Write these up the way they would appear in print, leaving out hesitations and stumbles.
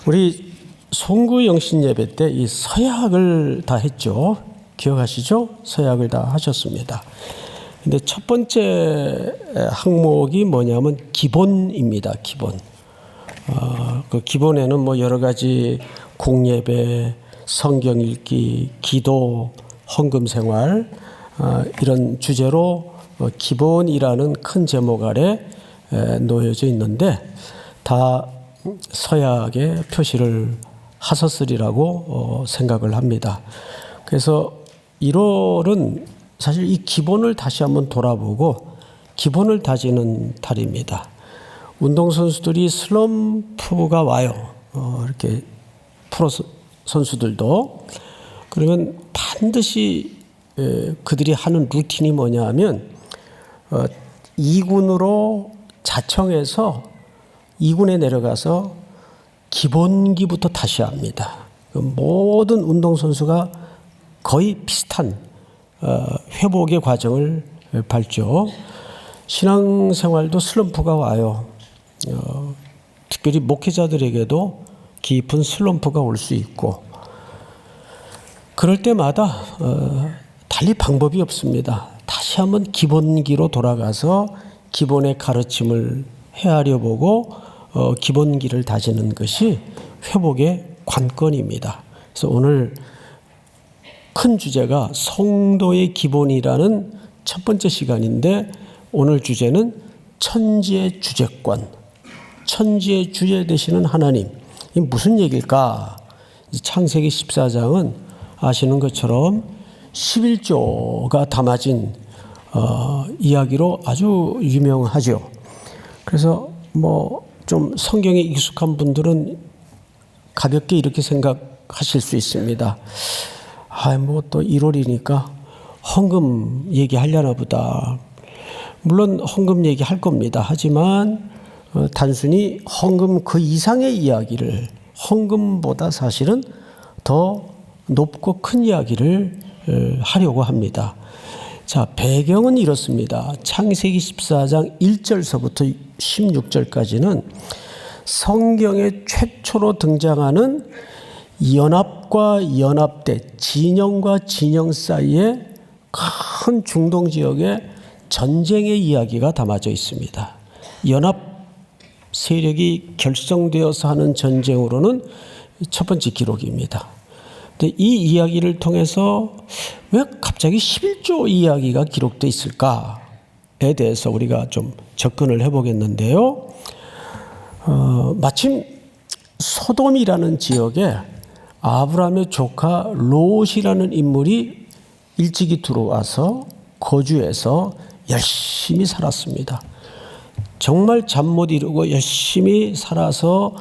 우리 송구 영신 예배 때 이 서약을 다 했죠. 기억하시죠? 서약을 다 하셨습니다. 근데 첫 번째 항목이 뭐냐면 기본입니다. 기본. 그 기본에는 뭐 여러 가지 공예배, 성경 읽기, 기도, 헌금 생활 이런 주제로 기본이라는 큰 제목 아래 놓여져 있는데 다 서약에 표시를 하셨으리라고 생각을 합니다. 그래서 1월은 사실 이 기본을 다시 한번 돌아보고 기본을 다지는 달입니다. 운동선수들이 슬럼프가 와요. 이렇게 프로 선수들도. 그러면 반드시 그들이 하는 루틴이 뭐냐 하면 2군으로 자청해서 2군에 내려가서 기본기부터 다시 합니다. 모든 운동선수가 거의 비슷한 회복의 과정을 밟죠. 신앙생활도 슬럼프가 와요. 특별히 목회자들에게도 깊은 슬럼프가 올 수 있고 그럴 때마다 달리 방법이 없습니다. 다시 한번 기본기로 돌아가서 기본의 가르침을 헤아려 보고 기본기를 다지는 것이 회복의 관건입니다. 그래서 오늘 큰 주제가 성도의 기본이라는 첫 번째 시간인데 오늘 주제는 천지의 주재권, 천지의 주재 되시는 하나님. 이게 무슨 얘기일까? 창세기 14장은 아시는 것처럼 11조가 담아진 이야기로 아주 유명하죠. 그래서 뭐 좀 성경에 익숙한 분들은 가볍게 이렇게 생각하실 수 있습니다. 뭐 또 1월이니까 헌금 얘기하려나 보다. 물론 헌금 얘기할 겁니다. 하지만 단순히 헌금 그 이상의 이야기를 헌금보다 사실은 더 높고 큰 이야기를 하려고 합니다. 자, 배경은 이렇습니다. 창세기 14장 1절서부터 16절까지는 성경에 최초로 등장하는 연합과 연합대, 진영과 진영 사이에 큰 중동 지역에 전쟁의 이야기가 담아져 있습니다. 연합 세력이 결성되어서 하는 전쟁으로는 첫 번째 기록입니다. 근데 이 이야기를 통해서 왜 갑자기 11조 이야기가 기록되어 있을까에 대해서 우리가 좀 접근을 해보겠는데요. 마침 소돔이라는 지역에 아브라함의 조카 롯이라는 인물이 일찍이 들어와서 거주해서 열심히 살았습니다. 정말 잠 못 이루고 열심히 살아서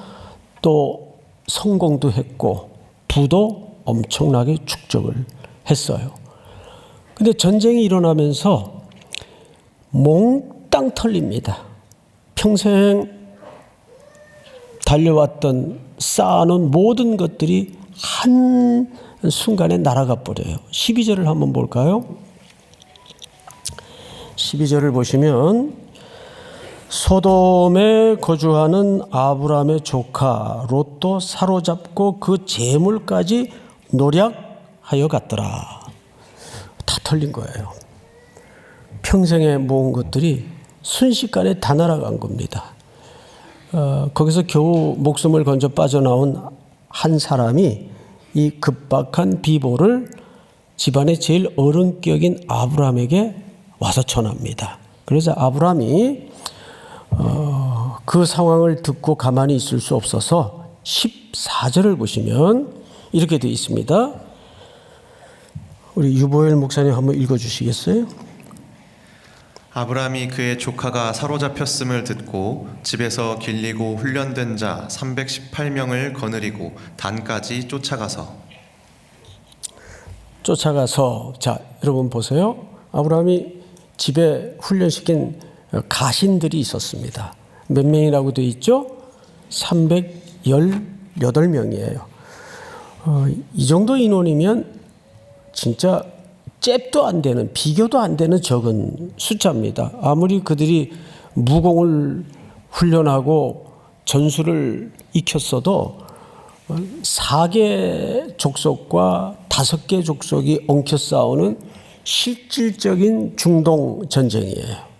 또 성공도 했고 부도 엄청나게 축적을 했어요. 근데 전쟁이 일어나면서 몽땅 털립니다. 평생 달려왔던 쌓아놓은 모든 것들이 한 순간에 날아가 버려요. 12절을 한번 볼까요? 12절을 보시면 소돔에 거주하는 아브라함의 조카 롯도 사로잡고 그 재물까지 노략하여 갔더라. 다 털린 거예요. 평생에 모은 것들이 순식간에 다 날아간 겁니다. 거기서 겨우 목숨을 건져 빠져나온 한 사람이 이 급박한 비보를 집안의 제일 어른격인 아브라함에게 와서 전합니다. 그래서 아브라함이 그 상황을 듣고 가만히 있을 수 없어서 14절을 보시면 이렇게 되어 있습니다. 우리 유보엘 목사님 한번 읽어주시겠어요? 아브라함이 그의 조카가 사로잡혔음을 듣고 집에서 길리고 훈련된 자 318명을 거느리고 단까지 쫓아가서 자, 여러분 보세요. 아브라함이 집에 훈련시킨 가신들이 있었습니다. 몇 명이라고 되어 있죠? 318명이에요. 이 정도 인원이면 진짜 잽도 안 되는, 비교도 안 되는 적은 숫자입니다. 아무리 그들이 무공을 훈련하고 전술을 익혔어도 4개 족속과 5개 족속이 엉켜 싸우는 실질적인 중동 전쟁이에요.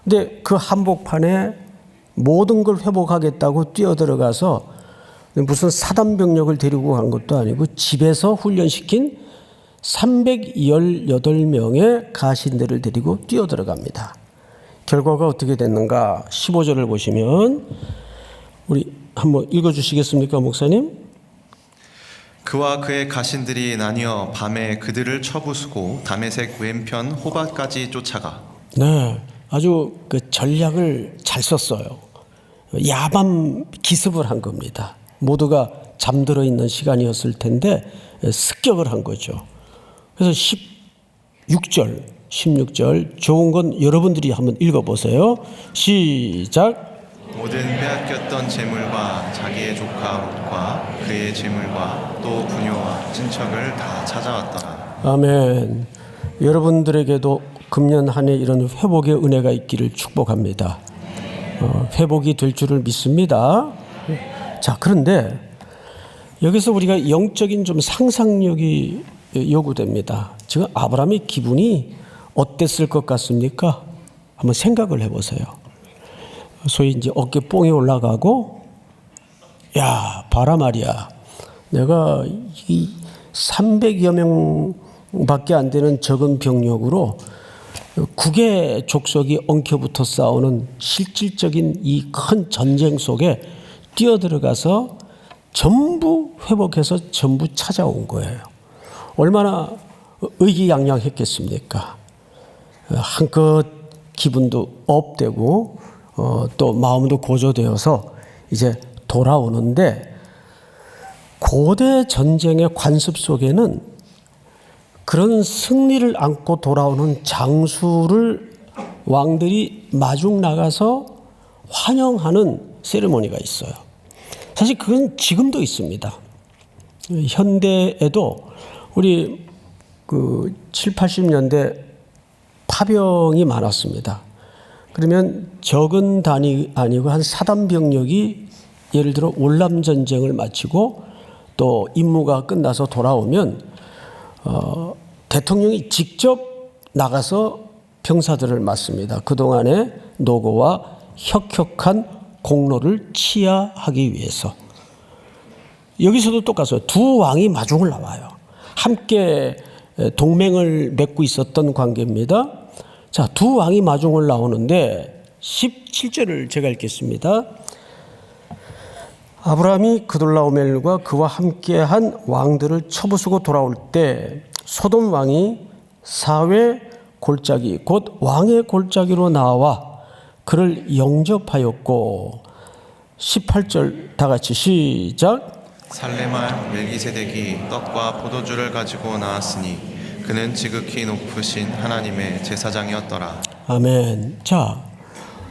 근데 그 한복판에 모든 걸 회복하겠다고 뛰어들어가서 무슨 사단 병력을 데리고 간 것도 아니고 집에서 훈련시킨 318명의 가신들을 데리고 뛰어들어갑니다. 결과가 어떻게 됐는가? 15절을 보시면 우리 한번 읽어주시겠습니까, 목사님? 그와 그의 가신들이 나뉘어 밤에 그들을 쳐부수고 다메섹 왼편 호바까지 쫓아가. 네, 아주 그 전략을 잘 썼어요. 야밤 기습을 한 겁니다. 모두가 잠들어 있는 시간이었을 텐데 습격을 한 거죠. 그래서 16절 좋은 건 여러분들이 한번 읽어보세요. 시작. 모든 빼앗겼던 재물과 자기의 조카 롯과 그의 재물과 또 부녀와 친척을 다 찾아왔더라. 아멘. 여러분들에게도 금년 한 해 이런 회복의 은혜가 있기를 축복합니다. 회복이 될 줄을 믿습니다. 자, 그런데 여기서 우리가 영적인 좀 상상력이 요구됩니다. 지금 아브라함의 기분이 어땠을 것 같습니까? 한번 생각을 해보세요. 소위 이제 어깨 뽕이 올라가고, 야, 봐라 말이야. 내가 이 300여 명밖에 안 되는 적은 병력으로 9개 족속이 엉켜붙어 싸우는 실질적인 이 큰 전쟁 속에 뛰어들어가서 전부 회복해서 전부 찾아온 거예요. 얼마나 의기양양했겠습니까? 한껏 기분도 업되고 또 마음도 고조되어서 이제 돌아오는데, 고대 전쟁의 관습 속에는 그런 승리를 안고 돌아오는 장수를 왕들이 마중 나가서 환영하는 세리머니가 있어요. 사실 그건 지금도 있습니다. 현대에도 우리 그 7, 80년대 파병이 많았습니다. 그러면 적은 단위 아니고 한 사단 병력이 예를 들어 월남 전쟁을 마치고 또 임무가 끝나서 돌아오면 대통령이 직접 나가서 병사들을 맞습니다. 그동안의 노고와 혁혁한 공로를 치하하기 위해서. 여기서도 똑같아요. 두 왕이 마중을 나와요. 함께 동맹을 맺고 있었던 관계입니다. 자, 두 왕이 마중을 나오는데 17절을 제가 읽겠습니다. 아브라함이 그돌라오멜과 그와 함께한 왕들을 쳐부수고 돌아올 때 소돔 왕이 사회 골짜기 곧 왕의 골짜기로 나와 그를 영접하였고, 18절 다 같이 시작. 살레말 멜기세덱이 떡과 포도주를 가지고 나왔으니 그는 지극히 높으신 하나님의 제사장이었더라. 아멘. 자,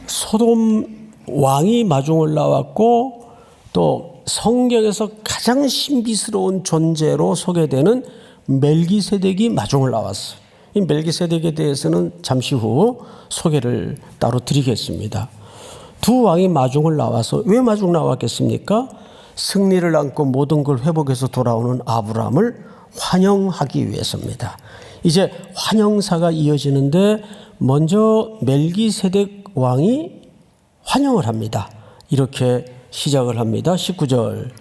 소돔 왕이 마중을 나왔고 또 성경에서 가장 신비스러운 존재로 소개되는 멜기세덱이 마중을 나왔어요. 이 멜기세덱에 대해서는 잠시 후 소개를 따로 드리겠습니다. 두 왕이 마중을 나와서 왜 마중 나왔겠습니까? 승리를 안고 모든 걸 회복해서 돌아오는 아브라함을 환영하기 위해서입니다. 이제 환영사가 이어지는데 먼저 멜기세덱 왕이 환영을 합니다. 이렇게 시작을 합니다. 18절.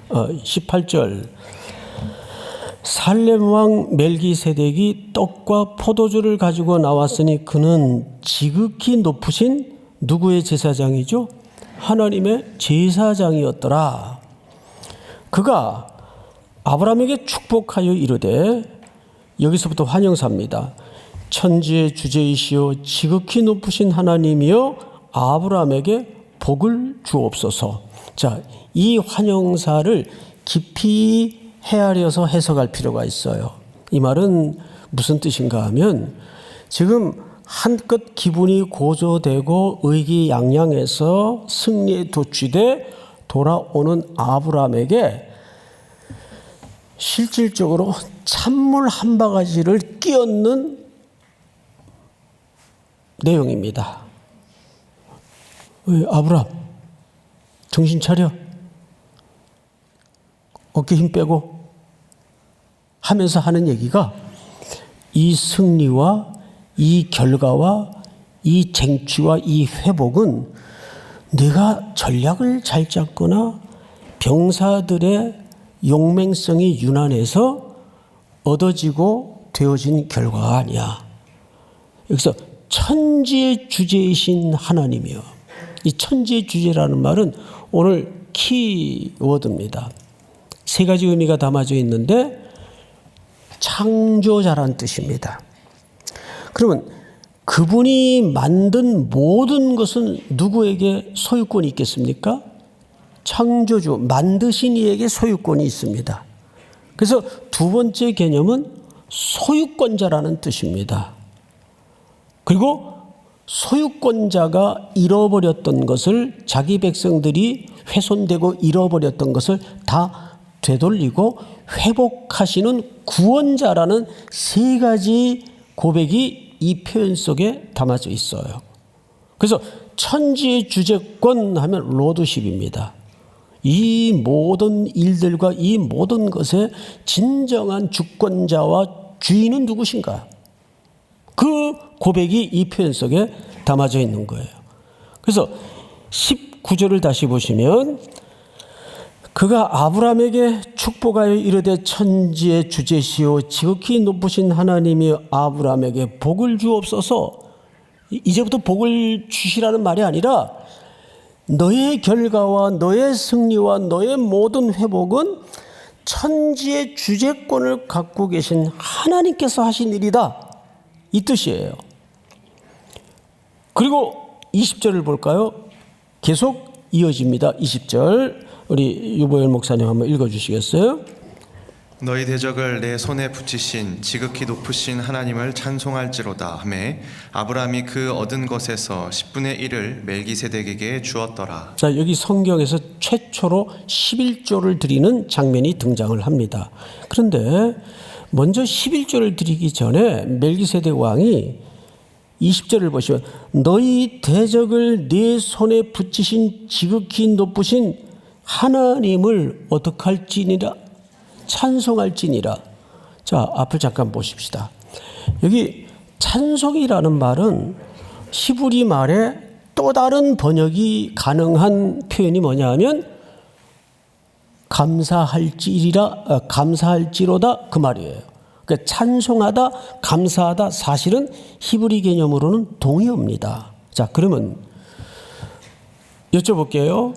살렘 왕 멜기세덱이 떡과 포도주를 가지고 나왔으니 그는 지극히 높으신 누구의 제사장이죠? 하나님의 제사장이었더라. 그가 아브라함에게 축복하여 이르되, 여기서부터 환영사입니다. 천지의 주제이시오 지극히 높으신 하나님이여 아브라함에게 복을 주옵소서. 자, 이 환영사를 깊이 헤아려서 해석할 필요가 있어요. 이 말은 무슨 뜻인가 하면, 지금 한껏 기분이 고조되고 의기양양해서 승리에 도취돼 돌아오는 아브라함에게 실질적으로 찬물 한 바가지를 끼얹는 내용입니다. 아브라함, 정신 차려. 어깨 힘 빼고 하면서 하는 얘기가 이 승리와 이 결과와 이 쟁취와 이 회복은 네가 전략을 잘 짰거나 병사들의 용맹성이 유난해서 얻어지고 되어진 결과가 아니야. 여기서 천지의 주제이신 하나님이요. 이 천지의 주제라는 말은 오늘 키워드입니다. 세 가지 의미가 담아져 있는데 창조자란 뜻입니다. 그러면 그분이 만든 모든 것은 누구에게 소유권이 있겠습니까? 창조주, 만드신 이에게 소유권이 있습니다. 그래서 두 번째 개념은 소유권자라는 뜻입니다. 그리고 소유권자가 잃어버렸던 것을, 자기 백성들이 훼손되고 잃어버렸던 것을 다 되돌리고 회복하시는 구원자라는 세 가지 고백이 이 표현 속에 담아져 있어요. 그래서 천지의 주재권 하면 로드십입니다. 이 모든 일들과 이 모든 것의 진정한 주권자와 주인은 누구신가? 그 고백이 이 표현 속에 담아져 있는 거예요. 그래서 19절을 다시 보시면 그가 아브라함에게 축복하여 이르되 천지의 주제시오 지극히 높으신 하나님이 아브라함에게 복을 주옵소서. 이제부터 복을 주시라는 말이 아니라 너의 결과와 너의 승리와 너의 모든 회복은 천지의 주재권을 갖고 계신 하나님께서 하신 일이다. 이 뜻이에요. 그리고 20절을 볼까요? 계속 이어집니다. 20절 우리 유보열 목사님 한번 읽어주시겠어요? 너희 대적을 내 손에 붙이신 지극히 높으신 하나님을 찬송할지로다 하매 아브라함이 그 얻은 것에서 10분의 1을 멜기세덱에게 주었더라. 자, 여기 성경에서 최초로 11조를 드리는 장면이 등장을 합니다. 그런데 먼저 11조를 드리기 전에 멜기세덱 왕이 20절을 보시면 너희 대적을 네 손에 붙이신 지극히 높으신 하나님을 어떻게 할지니라 찬송할지니라. 자, 앞을 잠깐 보십시다. 여기 찬송이라는 말은 히브리 말에 또 다른 번역이 가능한 표현이 뭐냐 하면 감사할지로다 그 말이에요. 그러니까 찬송하다, 감사하다 사실은 히브리 개념으로는 동의어입니다. 자, 그러면 여쭤볼게요.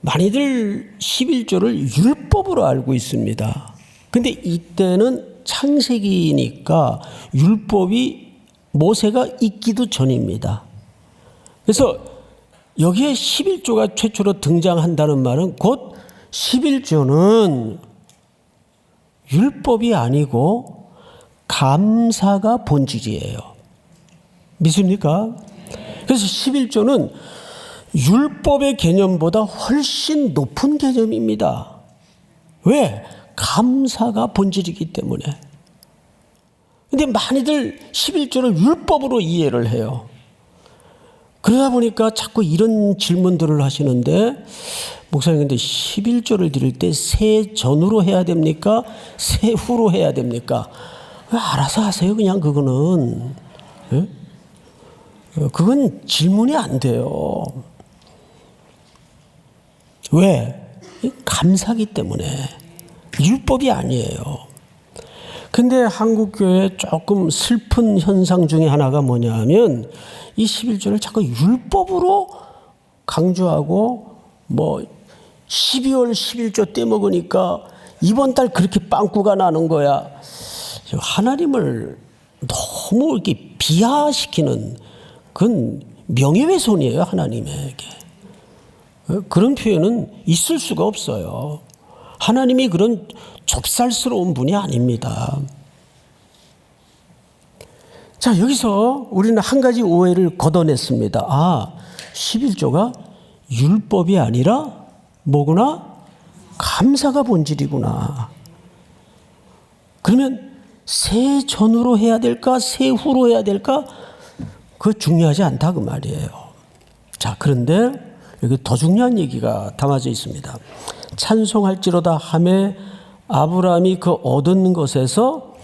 많이들 11조를 율법으로 알고 있습니다. 근데 이때는 창세기니까 율법이 모세가 있기도 전입니다. 그래서 여기에 11조가 최초로 등장한다는 말은 곧 11조는 율법이 아니고 감사가 본질이에요. 믿습니까? 그래서 11조는 율법의 개념보다 훨씬 높은 개념입니다. 왜? 감사가 본질이기 때문에. 근데 많이들 11조를 율법으로 이해를 해요. 그러다 보니까 자꾸 이런 질문들을 하시는데 목사님 근데 11조를 드릴 때 새 전후로 해야 됩니까? 새 후로 해야 됩니까? 알아서 하세요. 그냥 그거는. 네? 그건 질문이 안 돼요. 왜? 감사기 때문에. 율법이 아니에요. 근데 한국교회 조금 슬픈 현상 중에 하나가 뭐냐 하면 이 11조를 자꾸 율법으로 강조하고 12월 11조 떼먹으니까 이번 달 그렇게 빵꾸가 나는 거야. 하나님을 너무 이렇게 비하시키는 그건 명예훼손이에요. 하나님에게. 그런 표현은 있을 수가 없어요. 하나님이 그런 좁쌀스러운 분이 아닙니다. 자, 여기서 우리는 한 가지 오해를 걷어냈습니다. 11조가 율법이 아니라 뭐구나? 감사가 본질이구나. 그러면 새 전후로 해야 될까? 새 후로 해야 될까? 그거 중요하지 않다 그 말이에요. 자, 그런데 여기 더 중요한 얘기가 담아져 있습니다. 찬송할지로다 하매 아브라함이 그 얻은 것에서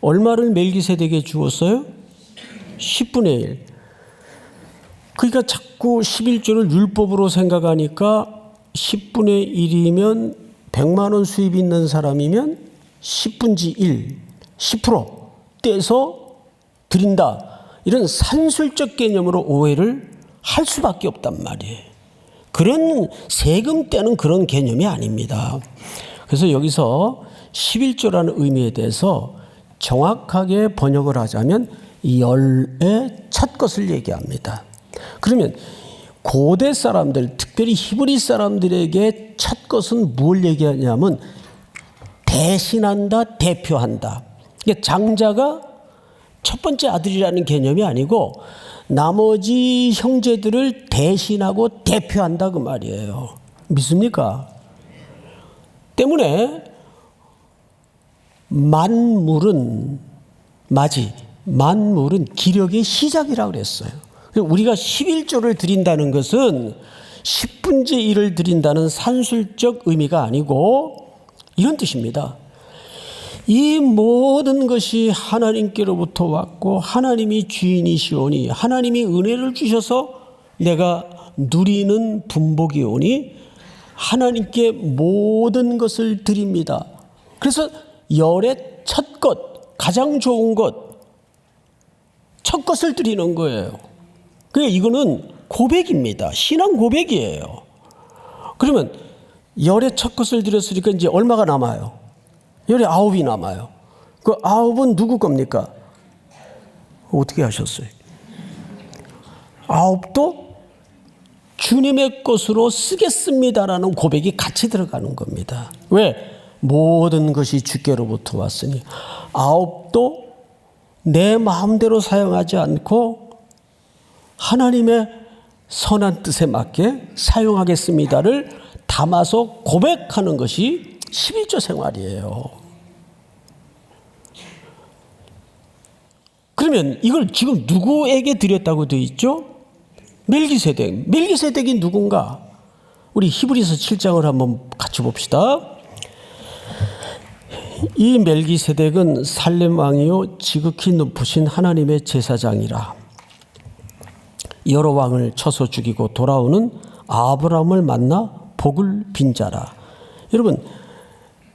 얼마를 멜기세덱에게 주었어요? 10분의 1. 그러니까 자꾸 11조를 율법으로 생각하니까 10분의 1이면 100만 원 수입 있는 사람이면 10분지 1, 10% 떼서 드린다. 이런 산술적 개념으로 오해를 할 수밖에 없단 말이에요. 그런 세금 떼는 그런 개념이 아닙니다. 그래서 여기서 11조라는 의미에 대해서 정확하게 번역을 하자면 열의 첫 것을 얘기합니다. 그러면 고대 사람들, 특별히 히브리 사람들에게 첫 것은 뭘 얘기하냐면 대신한다, 대표한다. 장자가 첫 번째 아들이라는 개념이 아니고 나머지 형제들을 대신하고 대표한다 그 말이에요. 믿습니까? 때문에 만물은 기력의 시작이라고 그랬어요. 우리가 11조를 드린다는 것은 10분의 1을 드린다는 산술적 의미가 아니고 이런 뜻입니다. 이 모든 것이 하나님께로부터 왔고 하나님이 주인이시오니 하나님이 은혜를 주셔서 내가 누리는 분복이오니 하나님께 모든 것을 드립니다. 그래서 열의 첫 것, 가장 좋은 것, 첫 것을 드리는 거예요. 그러니까 이거는 고백입니다. 신앙 고백이에요. 그러면 열의 첫 것을 드렸으니까 이제 얼마가 남아요? 열의 9이 남아요. 그 9은 누구 겁니까? 어떻게 하셨어요? 9도 주님의 것으로 쓰겠습니다라는 고백이 같이 들어가는 겁니다. 왜? 모든 것이 주께로부터 왔으니 9도 내 마음대로 사용하지 않고 하나님의 선한 뜻에 맞게 사용하겠습니다를 담아서 고백하는 것이 11조 생활이에요. 그러면 이걸 지금 누구에게 드렸다고 되어 있죠? 멜기세덱. 멜기세덱이 누군가? 우리 히브리서 7장을 한번 같이 봅시다. 이 멜기세덱은 살렘 왕이요 지극히 높으신 하나님의 제사장이라. 여러 왕을 쳐서 죽이고 돌아오는 아브라함을 만나 복을 빈 자라. 여러분,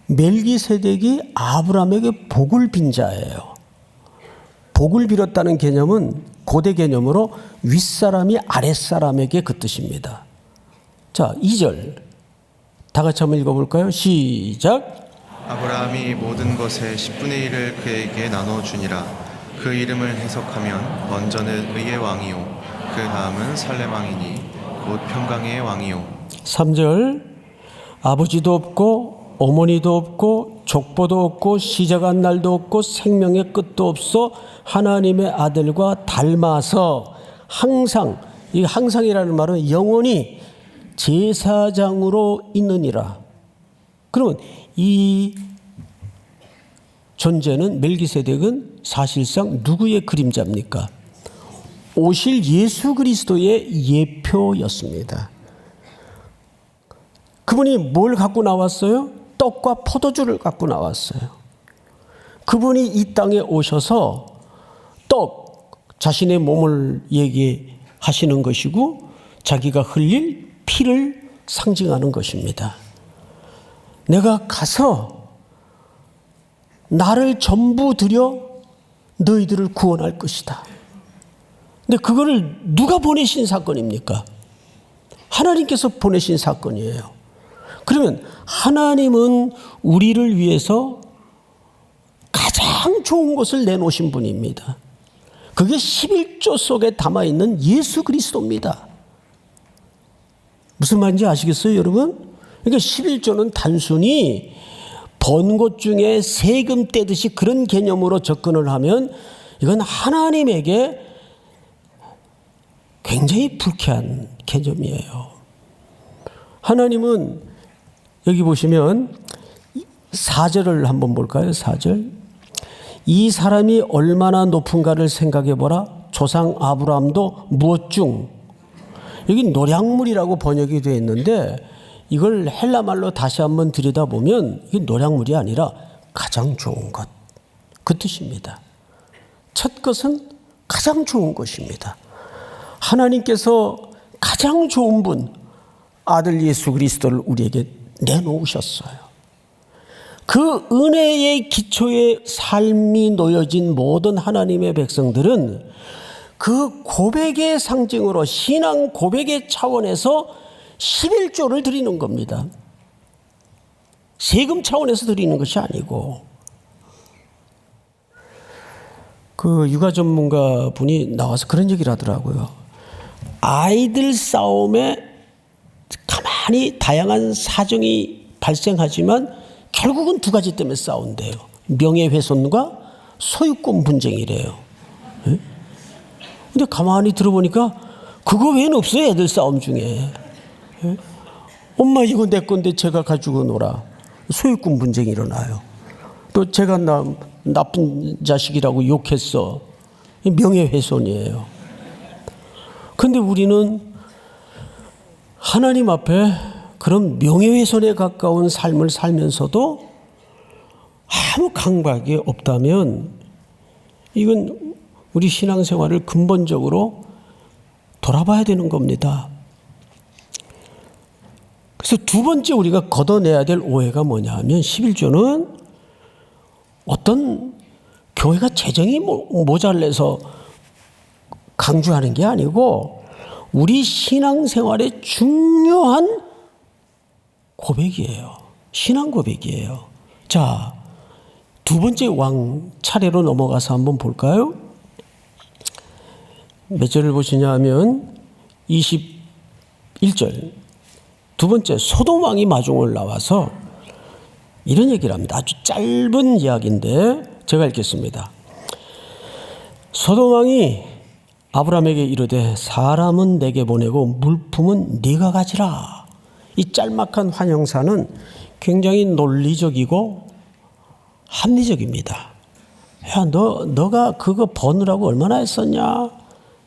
멜기세덱이 아브라함에게 복을 빈 자예요. 복을 빌었다는 개념은 고대 개념으로 윗사람이 아랫사람에게 그 뜻입니다. 자, 2절 다 같이 한번 읽어볼까요? 시작. 아브라함이 모든 것의 10분의 1을 그에게 나눠주니라. 그 이름을 해석하면 먼저는 의의 왕이요 그 다음은 살렘 왕이니 곧 평강의 왕이요. 3절 아버지도 없고 어머니도 없고 족보도 없고 시작한 날도 없고 생명의 끝도 없어 하나님의 아들과 닮아서 항상, 이 항상이라는 말은 영원히 제사장으로 있느니라. 그러면 이 존재는 멜기세덱은 사실상 누구의 그림자입니까? 오실 예수 그리스도의 예표였습니다. 그분이 뭘 갖고 나왔어요? 떡과 포도주를 갖고 나왔어요. 그분이 이 땅에 오셔서 떡, 자신의 몸을 얘기하시는 것이고 자기가 흘릴 피를 상징하는 것입니다. 내가 가서 나를 전부 들여 너희들을 구원할 것이다. 근데 그거를 누가 보내신 사건입니까? 하나님께서 보내신 사건이에요. 그러면 하나님은 우리를 위해서 가장 좋은 것을 내놓으신 분입니다. 그게 11조 속에 담아있는 예수 그리스도입니다. 무슨 말인지 아시겠어요, 여러분? 그러니까 11조는 단순히 번 것 중에 세금 떼듯이 그런 개념으로 접근을 하면 이건 하나님에게 굉장히 불쾌한 개념이에요. 하나님은 여기 보시면 4절을 한번 볼까요? 4절. 이 사람이 얼마나 높은가를 생각해 보라. 조상 아브라함도 무엇 중. 여기 노량물이라고 번역이 되어 있는데 이걸 헬라 말로 다시 한번 들여다보면 이게 노략물이 아니라 가장 좋은 것, 그 뜻입니다. 첫 것은 가장 좋은 것입니다. 하나님께서 가장 좋은 분, 아들 예수 그리스도를 우리에게 내놓으셨어요. 그 은혜의 기초에 삶이 놓여진 모든 하나님의 백성들은 그 고백의 상징으로 신앙 고백의 차원에서 11조를 드리는 겁니다. 세금 차원에서 드리는 것이 아니고. 그 육아 전문가 분이 나와서 그런 얘기를 하더라고요. 아이들 싸움에 가만히 다양한 사정이 발생하지만 결국은 두 가지 때문에 싸운대요. 명예훼손과 소유권 분쟁이래요. 근데 가만히 들어보니까 그거 외에는 없어요. 애들 싸움 중에. 엄마 이거 내 건데 제가 가지고 놀아. 소유권 분쟁이 일어나요. 또 제가 나쁜 자식이라고 욕했어. 명예훼손이에요. 근데 우리는 하나님 앞에 그런 명예훼손에 가까운 삶을 살면서도 아무 강박이 없다면 이건 우리 신앙생활을 근본적으로 돌아봐야 되는 겁니다. 그래서 두 번째 우리가 걷어내야 될 오해가 뭐냐 하면 11조는 어떤 교회가 재정이 모자라서 강조하는 게 아니고 우리 신앙생활의 중요한 고백이에요. 신앙 고백이에요. 자, 두 번째 왕 차례로 넘어가서 한번 볼까요? 몇 절을 보시냐 하면 21절. 두 번째 소돔 왕이 마중을 나와서 이런 얘기를 합니다. 아주 짧은 이야기인데 제가 읽겠습니다. 소돔 왕이 아브라함에게 이르되 사람은 내게 보내고 물품은 네가 가지라. 이 짤막한 환영사는 굉장히 논리적이고 합리적입니다. 야, 너가 그거 버느라고 얼마나 했었냐?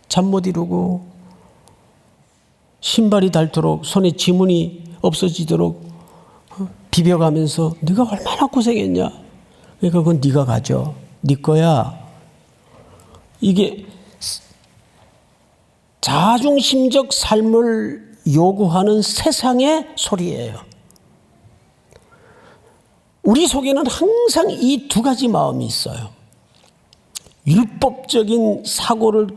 잠 못 이루고 신발이 닳도록 손에 지문이 없어지도록 비벼가면서 네가 얼마나 고생했냐? 그러니까 그건 네가 가져. 네 거야. 이게 자중심적 삶을 요구하는 세상의 소리예요. 우리 속에는 항상 이 두 가지 마음이 있어요. 율법적인 사고를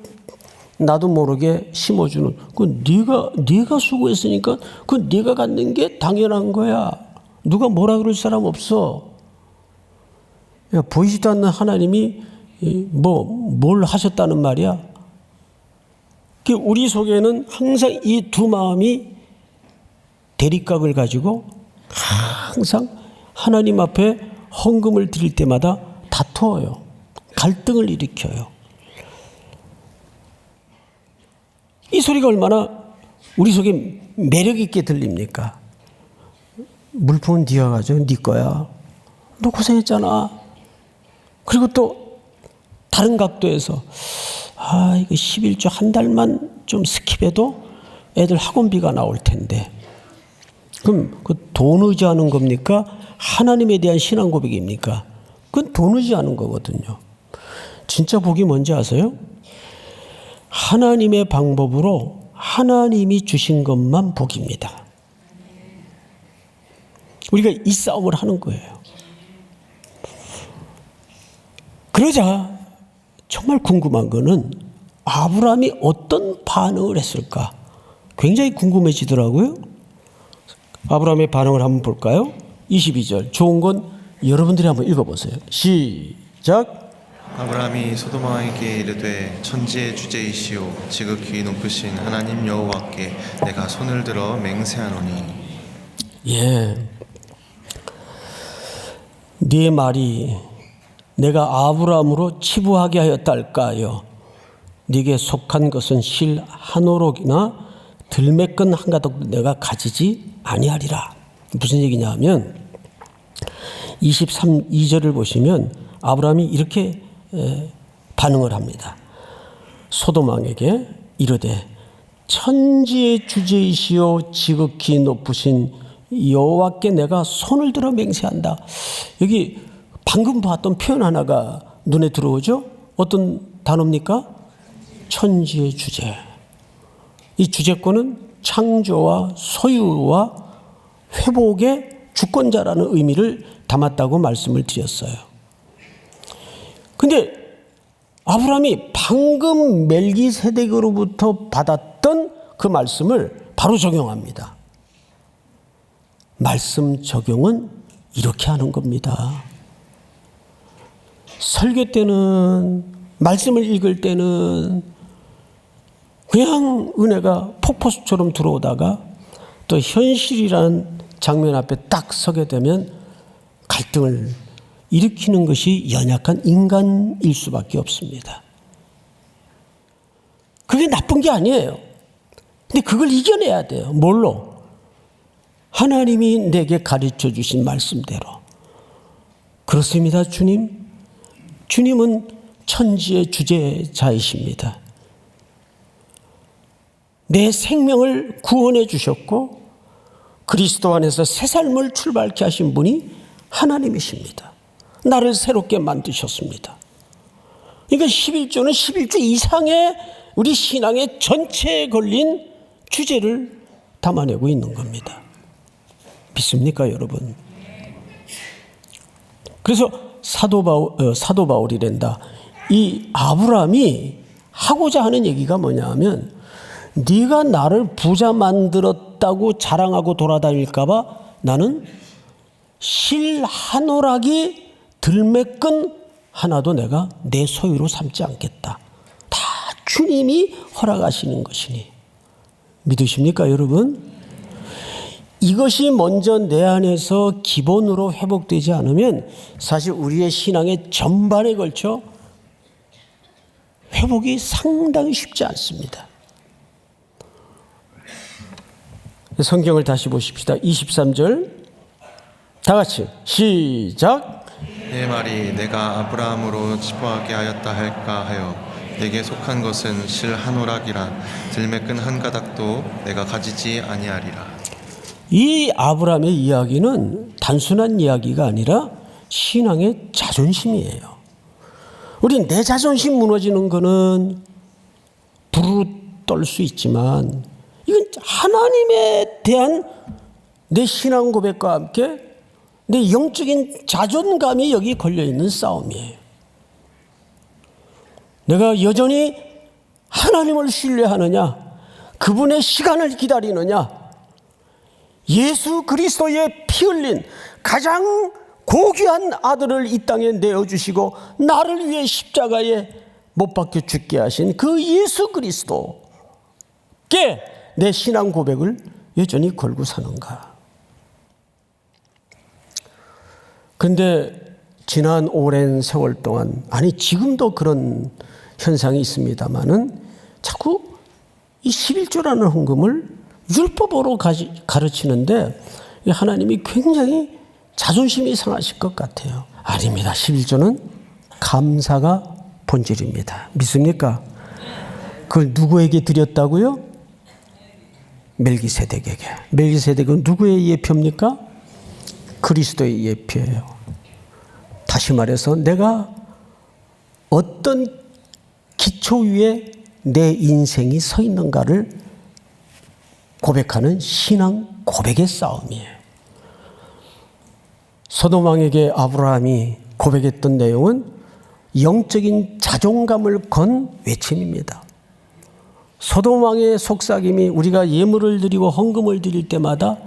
나도 모르게 심어주는, 그 네가 수고했으니까 그 네가 갖는 게 당연한 거야. 누가 뭐라 그럴 사람 없어. 야, 보이지도 않는 하나님이 뭘 하셨다는 말이야. 우리 속에는 항상 이 두 마음이 대립각을 가지고 항상 하나님 앞에 헌금을 드릴 때마다 다투어요. 갈등을 일으켜요. 이 소리가 얼마나 우리 속에 매력 있게 들립니까? 물품은 네가 가져. 네 거야. 너 고생했잖아. 그리고 또 다른 각도에서 이거 11조 한 달만 좀 스킵해도 애들 학원비가 나올 텐데. 그럼 그 돈 의지하는 겁니까? 하나님에 대한 신앙 고백입니까? 그건 돈 의지하는 거거든요. 진짜 복이 뭔지 아세요? 하나님의 방법으로 하나님이 주신 것만 복입니다. 우리가 이 싸움을 하는 거예요. 그러자 정말 궁금한 거는 아브라함이 어떤 반응을 했을까? 굉장히 궁금해지더라고요. 아브라함의 반응을 한번 볼까요? 22절. 좋은 건 여러분들이 한번 읽어보세요. 시작. 아브라함이 소돔 왕에게 이르되 천지의 주제이시오 지극히 높으신 하나님 여호와께 내가 손을 들어 맹세하노니. 예. 네 말이 내가 아브라함으로 치부하게 하였다 할까요? 네게 속한 것은 실 한 오록이나 들매끈 한 가닥도 내가 가지지 아니하리라. 무슨 얘기냐 하면 2절을 보시면 아브라함이 이렇게 반응을 합니다. 소돔 왕에게 이르되 천지의 주제이시오 지극히 높으신 여호와께 내가 손을 들어 맹세한다. 여기 방금 봤던 표현 하나가 눈에 들어오죠? 어떤 단어입니까? 천지의 주제. 이 주제권은 창조와 소유와 회복의 주권자라는 의미를 담았다고 말씀을 드렸어요. 근데 아브라함이 방금 멜기세덱으로부터 받았던 그 말씀을 바로 적용합니다. 말씀 적용은 이렇게 하는 겁니다. 설교 때는, 말씀을 읽을 때는 그냥 은혜가 폭포수처럼 들어오다가 또 현실이라는 장면 앞에 딱 서게 되면 갈등을 일으키는 것이 연약한 인간일 수밖에 없습니다. 그게 나쁜 게 아니에요. 근데 그걸 이겨내야 돼요. 뭘로? 하나님이 내게 가르쳐 주신 말씀대로. 그렇습니다, 주님. 주님은 천지의 주재자이십니다. 내 생명을 구원해 주셨고 그리스도 안에서 새 삶을 출발케 하신 분이 하나님이십니다. 나를 새롭게 만드셨습니다. 그러니까 11조는 11조 이상의 우리 신앙의 전체에 걸린 주제를 담아내고 있는 겁니다. 믿습니까, 여러분? 그래서 사도 바울이란다. 이 아브라함이 하고자 하는 얘기가 뭐냐 하면 네가 나를 부자 만들었다고 자랑하고 돌아다닐까 봐 나는 실 한 오락이 들매끈 하나도 내가 내 소유로 삼지 않겠다. 다 주님이 허락하시는 것이니. 믿으십니까, 여러분? 이것이 먼저 내 안에서 기본으로 회복되지 않으면 사실 우리의 신앙의 전반에 걸쳐 회복이 상당히 쉽지 않습니다. 성경을 다시 보십시다. 23절 다 같이 시작. 내 말이 내가 아브라함으로 지포하게 하였다 할까 하여 내게 속한 것은 실 한 오락이라 들매끈 한 가닥도 내가 가지지 아니하리라. 이 아브라함의 이야기는 단순한 이야기가 아니라 신앙의 자존심이에요. 우린 내 자존심 무너지는 거는 부르르 떨 수 있지만 이건 하나님에 대한 내 신앙 고백과 함께 내 영적인 자존감이 여기 걸려있는 싸움이에요. 내가 여전히 하나님을 신뢰하느냐, 그분의 시간을 기다리느냐, 예수 그리스도의 피 흘린 가장 고귀한 아들을 이 땅에 내어주시고 나를 위해 십자가에 못 박혀 죽게 하신 그 예수 그리스도께 내 신앙 고백을 여전히 걸고 사는가. 그런데 지난 오랜 세월 동안, 아니 지금도 그런 현상이 있습니다마는 자꾸 이 11조라는 헌금을 율법으로 가르치는데 하나님이 굉장히 자존심이 상하실 것 같아요. 아닙니다. 11조는 감사가 본질입니다. 믿습니까? 그걸 누구에게 드렸다고요? 멜기세덱에게. 멜기세덱은 누구의 예표입니까? 그리스도의 예표예요. 다시 말해서 내가 어떤 기초 위에 내 인생이 서 있는가를 고백하는 신앙 고백의 싸움이에요. 소돔 왕에게 아브라함이 고백했던 내용은 영적인 자존감을 건 외침입니다. 소돔 왕의 속삭임이 우리가 예물을 드리고 헌금을 드릴 때마다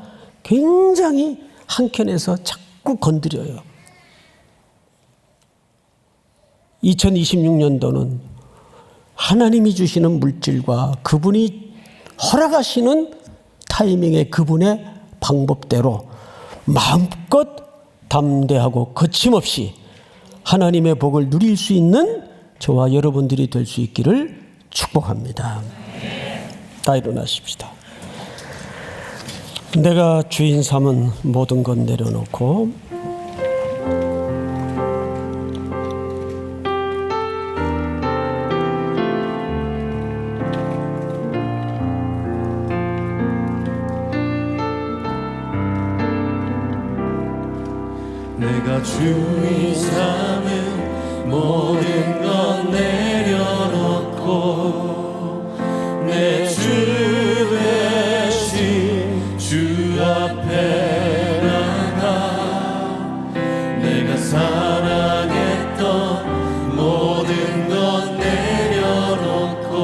굉장히 한켠에서 자꾸 건드려요. 2026년도는 하나님이 주시는 물질과 그분이 허락하시는 타이밍에 그분의 방법대로 마음껏 담대하고 거침없이 하나님의 복을 누릴 수 있는 저와 여러분들이 될 수 있기를 축복합니다. 다 일어나십시다. 내가 주인 삼은 모든 것 내려놓고 내가 주인 삼은 모든 것 내려놓고 내 주 대신 주 앞에 나가 내가 사랑했던 모든 것 내려놓고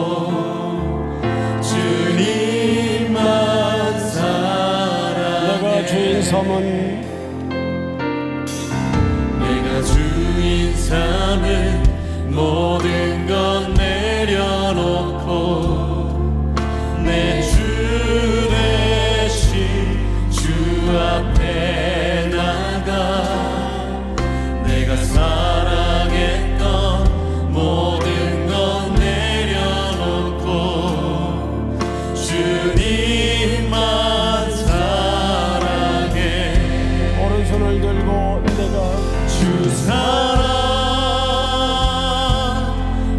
주님만 사랑해. 내가 주인 삼은 주인 삼은 모든 것 내려놓고 내 주 대신 주 앞에 나가 내가 사랑했던 모든 것 내려놓고 주님만 사랑해. 오른손을 들고 내가 주 사랑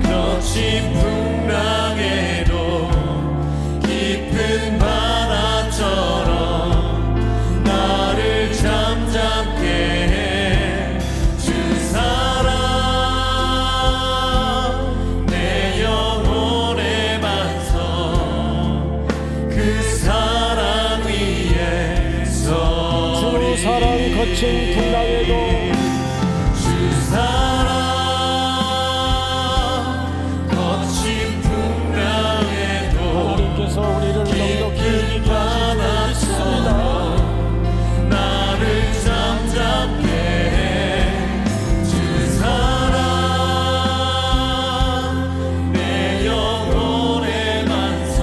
거친 풍랑에도 깊은 바다처럼 나를 잠잠게 해. 주 사랑 내 영혼의 반석 그 사랑 위에 서리. 주 사랑 거친 풍랑에도 사랑 거친 풍랑에도 하나님께서 우리를 넉넉히 이기게 하시는 믿습니다. 나를 잠잠게 해. 주 사랑 내 영혼의 반석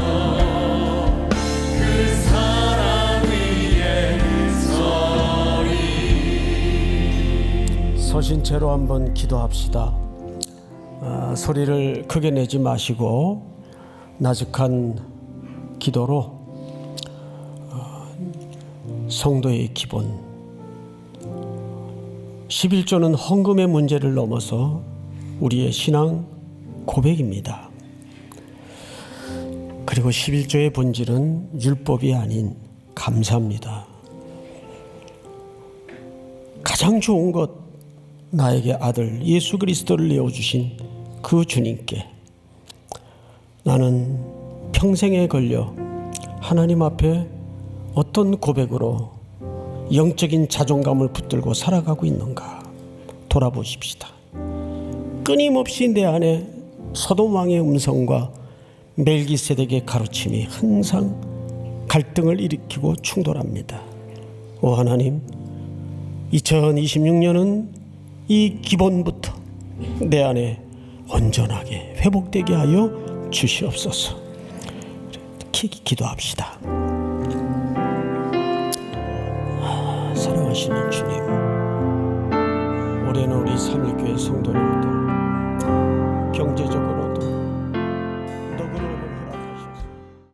그 사랑 위에 서리. 서신 채로 한번 기도합시다. 소리를 크게 내지 마시고 나직한 기도로 성도의 기본 11조는 헌금의 문제를 넘어서 우리의 신앙 고백입니다. 그리고 11조의 본질은 율법이 아닌 감사입니다. 가장 좋은 것, 나에게 아들 예수 그리스도를 내어주신 그 주님께 나는 평생에 걸려 하나님 앞에 어떤 고백으로 영적인 자존감을 붙들고 살아가고 있는가 돌아보십시다. 끊임없이 내 안에 소돔 왕의 음성과 멜기세덱의 가르침이 항상 갈등을 일으키고 충돌합니다. 오 하나님, 2026년은 이 기본부터 내 안에 온전하게 회복되게 하여 주시옵소서. 기도합시다. 사랑하시는 주님, 올해는 우리 삼일교회 성도님들 경제적